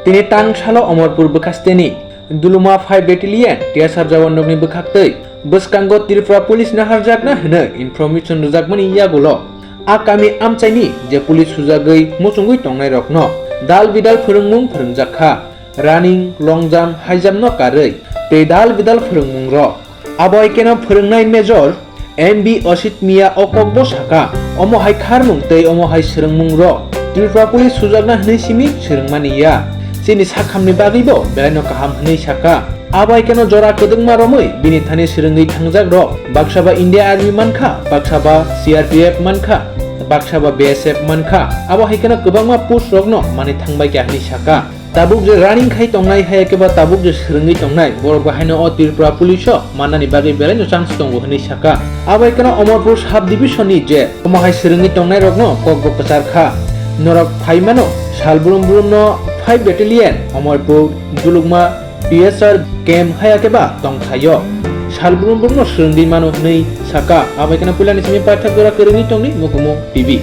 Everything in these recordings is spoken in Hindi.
তিনি টাংসাलो अमरपुर बखास्तेनि दुलुमा 5 बेटेलियन टियासार जवाननि बखाक्तै बसकांगो त्रिपुरा पुलिस नाहारजाकना होनो इनफरमेशन रुजाकमनि यागुलो आकामी आमचाइनि जे पुलिस सुजागै मुसुंगै टंनाय रखनो दाल बिदाल फोरोंमुं फोरोंजाखा रानिं लं जाम्प हाइ जाम्प न कारै ते दाल बिदाल फोरोंमुं र आबयकेना फोरोंनाय मेजर एमबी असित मिया अकबो साका अमो हाइ खारमुं तै अमो हाइ सोरोंमुं र त्रिपुरा पुलिस सुजाकना होनै सिमि सोरोंमानिया सिनि साखामनि बागैबो बेलायनो गाहाम होनै साका आबायकेनो जरा कोदोंमा रमै बिनि थानि सोरोंगै थांजाक र बाक्साबा इंडिया आर्मी मानखा बाक्साबा सीआरपीएफ मानखा बाक्साबा बीएसएफ मानखा आबाहायकेनो गोबांमा पोस्ट रगनो माने थांबाय गाहनि साका ताबुक जे रानिं खाइ तंनाय हायकेबा ताबुक जे सोरोंगै तंनाय बर बाहायनो अ त्रिपुरा पुलिस मानानि बागै बेलायनो चान्स दंगो होनै साका आबायकेनो अमरपुर सब डिविजननि जे अमहाय सोरोंगै तंनाय रगनो ककबो कचारखा नरक फाइमानो सालबुरुमबुरुमनो 5 बेटेलियन अमरपुर दुलुगमा टीएसआर कैम्प हायाकेबा तंखायो सालबुरुमबुरुमनो सोरोंगै मानो होनै साका आबायकेनो पुलानि सिमि पाठक गोरा कोरोंनि तंनि मुकुमु टीवी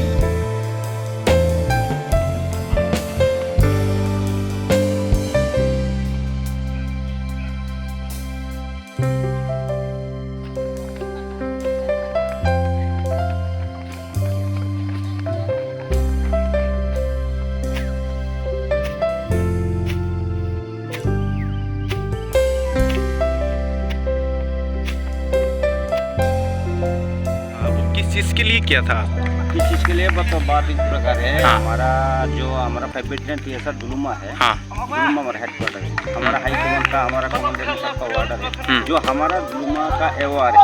चीज के लिए क्या था? इस चीज़ के लिए बात इस प्रकार है। हाँ। हमारा 5 बेटेलियन टीएसआर दुलुमा है। हाँ। दुलुमा हमारा हेडक्वार्टर है। हमारा हाई कमांड का हमारा कमांडर सबका वार्डर है। जो हमारा दुलुमा का एवार है,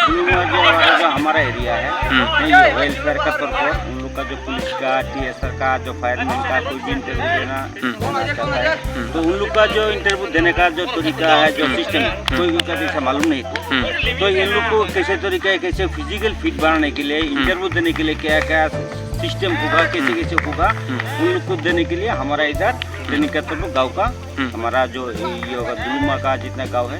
दुलुमा जो हमारा एरिया है, वेलफेयर का तौर पर उन लोग का जो पुलिस का टीएसआर का जो फायरमैन का कोई भी इंटरव्यू देना चाहता है तो उन लोग का जो इंटरव्यू देने का जो तरीका है, जो सिस्टम कोई उनका जैसा मालूम नहीं था। तो इन लोग को कैसे तरीका कैसे फिजिकल फिट बनाने के लिए इंटरव्यू देने के लिए क्या क्या सिस्टम होगा, कैसे कैसे होगा, उन लोग को देने के लिए हमारा इधर ट्रेनिंग करते लोग गाँव का हमारा जो ये होगा दुलुमा का जितना गांव है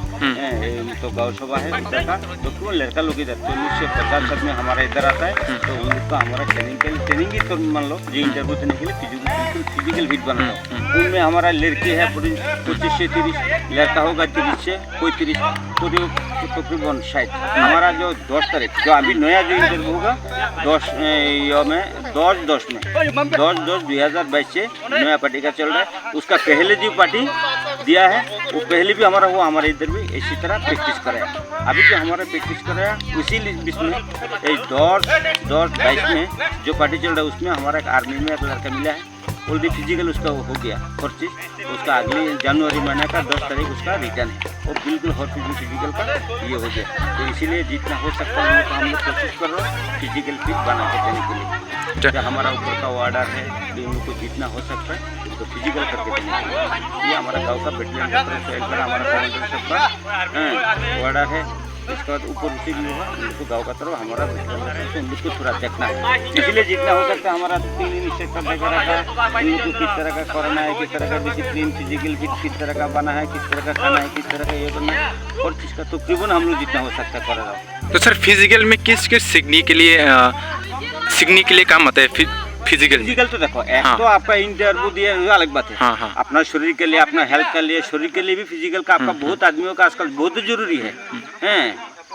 तो गांव सभा है इधर का तो क्यों लड़का लोग इधर 40 से 50 तक में हमारा इधर आता है तो उन लोग का हमारा ट्रेनिंग ही तो मान लो जो इंटरव्यू देने के लिए फिजिकल फिट बना लो। उनमें हमारा लड़के है 25 से 30 लड़का होगा 30 से कोई 30 तकरीबन 60। हमारा जो 10 तारीख जो अभी नया जो इंटरव्यू होगा 10/10/2022 से नया पार्टी का चल रहा है। उसका पहले जो पार्टी दिया है वो पहले भी हमारा हुआ, हमारे इधर भी इसी तरह प्रैक्टिस कराया। अभी जो हमारा प्रैक्टिस कराया उसी बीच में 10/10/22 में जो पार्टी चल रहा है उसमें हमारा एक आर्मी में एक लड़का मिला है ऑलरेडी फिजिकल उसका हो गया हर चीज़। उसका अगले जनवरी महीने का 10 तारीख उसका रिटर्न है और बिल्कुल हर चीज़ फिजिकल का ये हो गया। तो इसीलिए जितना हो सकता है हम लोग कोशिश कर रहे हैं फिजिकल फिट बना के देने के लिए। जो हमारा ऊपर का ऑर्डर है कि उन लोग को जितना हो सकता है तो फिजिकल करके देने के लिए ये हमारा गाँव का बेटलियन का तरफ से हमारा कमांडर सबका ऑर्डर है। इसके बाद ऊपर उसी भी होगा उन लोग को गाँव का तरफ हमारा तो उन लोग को थोड़ा देखना है। इसलिए जितना हो सकता है हमारा 3 इंस्ट्रक्टर वगैरह का उन लोग को किस तरह का करना है, किस तरह का डिसिप्लिन फिजिकल फिट किस तरह का बना है, किस तरह का खाना है, किस तरह का ये करना है और चीज़ का तो तकरीबन हम लोग जितना हो सकता है कर रहा हूँ। तो सर फिजिकल में किस सीखने के लिए काम आता है? फिजिकल तो देखो एक तो आपका इंटरव्यू दिया अलग बात है। अपना शरीर के लिए अपना हेल्थ के लिए शरीर के लिए भी फिजिकल का आपका बहुत आदमियों का आजकल बहुत जरूरी है।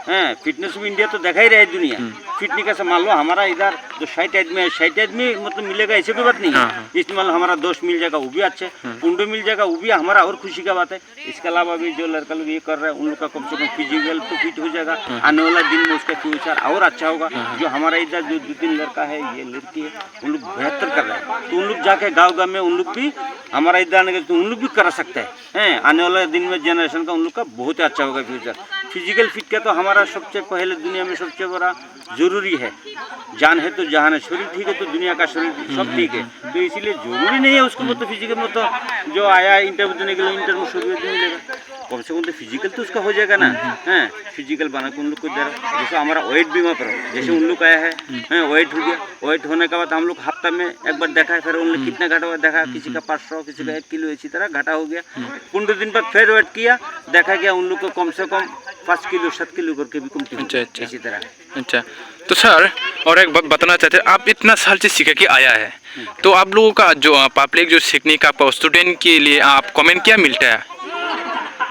फिटनेस भी इंडिया तो देखा ही रहे दुनिया फिटनेस कैसे मान लो हमारा इधर जो 60 आदमी मतलब मिलेगा ऐसे कोई बात नहीं है। इसमें हमारा दोस्त मिल जाएगा वो भी अच्छे, पुंडो मिल जाएगा वो भी हमारा और खुशी का बात है। इसके अलावा भी जो लड़का लोग ये कर रहे हैं उन लोग का कम से कम फिजिकल तो फिट हो जाएगा, आने वाला दिन में उसका फ्यूचर और अच्छा होगा। जो हमारा इधर जो 2-3 लड़का है ये लड़की है उन लोग बेहतर कर रहे हैं तो उन लोग जाके गाँव में उन लोग भी हमारा इधर आने तो उन लोग भी कर सकते हैं। आने वाला दिन में जनरेशन का उन लोग का बहुत ही अच्छा होगा फ्यूचर। फिजिकल फिट का तो हमारा सबसे पहले दुनिया में सबसे बड़ा जरूरी है। जान है तो जहान है, शरीर ठीक है तो दुनिया का शरीर सब ठीक है। तो इसीलिए जरूरी नहीं है उसको मतलब फिजिकल मतलब जो आया इंटरव्यू देने के लिए इंटरव्यू शरीर मिलेगा। कम से कम तो फिजिकल तो उसका हो जाएगा ना। हैं फिजिकल बना के उन लोग को दे रहा, जैसे हमारा वेट बीमा पर जैसे उन लोग आया है, हैं वेट हो गया, वेट होने के बाद हम लोग हफ्ता में एक बार देखा है, फिर उन लोग कितना घटा हुआ देखा, किसी का 500 किसी का 1 किलो, इसी तरह घटा हो गया। 15 दिन बाद फिर वेट किया, देखा गया उन लोग को कम से कम 5 किलो 7 किलो करके भी कमती हो, इसी तरह। अच्छा, तो सर और एक बात बताना चाहते हैं, आप इतना साल से सीख के आया है, तो आप लोगों का जो पब्लिक जो सीखने का स्टूडेंट के लिए आप कमेंट क्या मिलता है?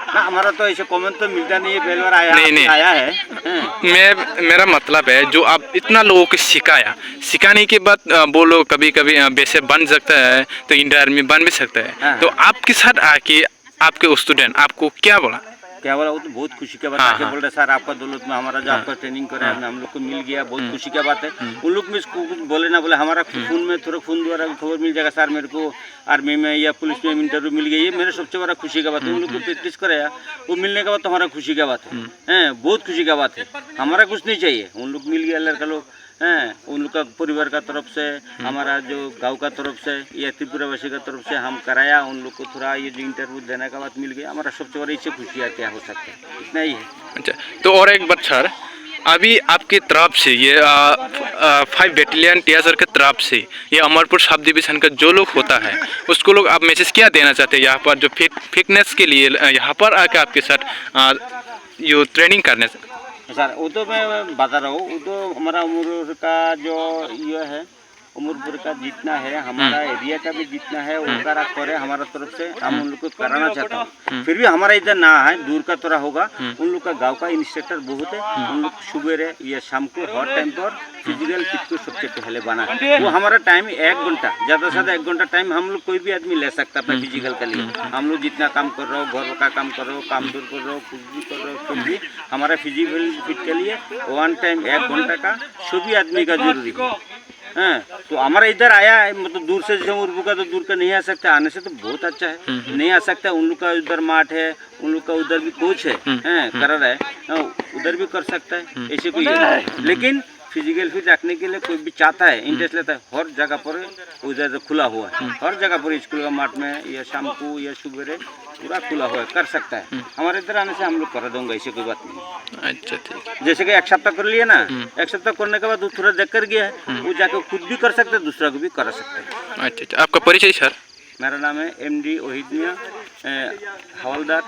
ना हमारा तो ऐसे कमेंट तो मिलता नहीं है, पहली बार नहीं। आया है। मेरा मतलब है जो आप इतना लोगों को सिखाने के बाद वो लोग कभी कभी वैसे बन सकता है, तो इंडियन आर्मी बन भी सकता है। हाँ। तो आपके साथ आके आपके स्टूडेंट आपको क्या बोला? क्या बोला, वो तो बहुत खुशी की बात हाँ, है। हाँ। बोल रहे सर आपका दौलत में हमारा जो आपका ट्रेनिंग करा है हम लोग को मिल गया, बहुत खुशी की बात है। उन लोग में इसको कुछ बोले ना बोले, हमारा फोन में थोड़ा फोन द्वारा खबर मिल जाएगा, सर मेरे को आर्मी में या पुलिस में इंटरव्यू मिल गया, ये मेरे सबसे बड़ा खुशी का बात है। उन लोग को प्रैक्टिस कराया, वो मिलने के बाद तो हमारा खुशी का बात है, बहुत खुशी का बात है। हमारा कुछ नहीं चाहिए, उन लोग मिल गया लड़का लोग हैं, उन लोग का परिवार का तरफ से, हमारा जो गांव का तरफ से या त्रिपुरावासी का तरफ से हम कराया, उन लोग को थोड़ा ये जो इंटरव्यू देने का बाद मिल गया, हमारा सबसे बड़ा इससे खुशी है, क्या हो सकता है, इतना ही है। अच्छा, तो और एक बात सर, अभी आपकी तरफ से ये 5 बटालियन टीआरएस की तरफ से ये अमरपुर सब डिवीजन का जो लोग होता है उसको लोग आप मैसेज क्या देना चाहते हैं यहाँ पर जो फिटनेस के लिए यहाँ पर आके आपके साथ जो ट्रेनिंग करने से? सर वो तो मैं बता रहा हूँ, वो तो हमारा उमरपुर का जो ये है, उमरपुर का जितना है, हमारा एरिया का भी जितना है वो करा करे हमारा तरफ से, हम उन लोग को कराना चाहता हूँ। फिर भी हमारा इधर ना है, दूर का तरह होगा। उन लोग का गांव का इंस्ट्रक्टर बहुत है, उन लोग सुबह या शाम को हर टाइम पर फिजिकल फिट को सबसे पहले बना है। वो हमारा टाइम 1 घंटा, ज़्यादा से ज़्यादा 1 घंटा टाइम हम लोग कोई भी आदमी ले सकता है अपने फिजिकल के लिए। हम लोग जितना काम कर रहे हो, घर का काम कर रहे हो, काम दूर कर रहे हो, कुछ भी कर रहे हो, फिर भी हमारा फिजिकल फिट के लिए 1 टाइम 1 घंटा का सभी आदमी का जरूरी है। हाँ, तो हमारा इधर आया है, मतलब दूर से, जैसे उर्दू का तो दूर का नहीं आ सकता, आने से तो बहुत अच्छा है, नहीं आ सकता। उन लोग का उधर माठ है, उन लोग का उधर भी कोच है, कर रहा है, उधर भी कर सकता है, ऐसे कोई है। लेकिन फिजिकल फिट रखने के लिए कोई भी चाहता है, इंटरेस्ट लेता है, हर जगह पर उधर खुला हुआ है, हर जगह पर स्कूल का माठ में या शाम को या सुबह पूरा खुला हुआ है, कर सकता है। हमारे इधर आने से हम लोग करा दूंगा, ऐसे कोई बात नहीं। अच्छा, ठीक। जैसे कि 1 सप्ताह कर लिया ना, 1 सप्ताह करने के बाद वो थोड़ा देख कर गया है, वो जाकर खुद भी कर सकते हैं, दूसरा को भी करा सकते हैं। अच्छा, आपका परिचय सर? मेरा नाम है MD वहीद मियां हवलदार।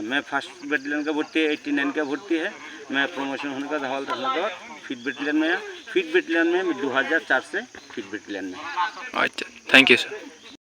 मैं 1st बटालियन का भर्ती है, 89 का भर्ती है। मैं प्रमोशन होने का हवलदार होने के बाद 5th बटालियन में आया। 5th बटालियन में 2004 से 5th बटालियन में। अच्छा, थैंक यू सर।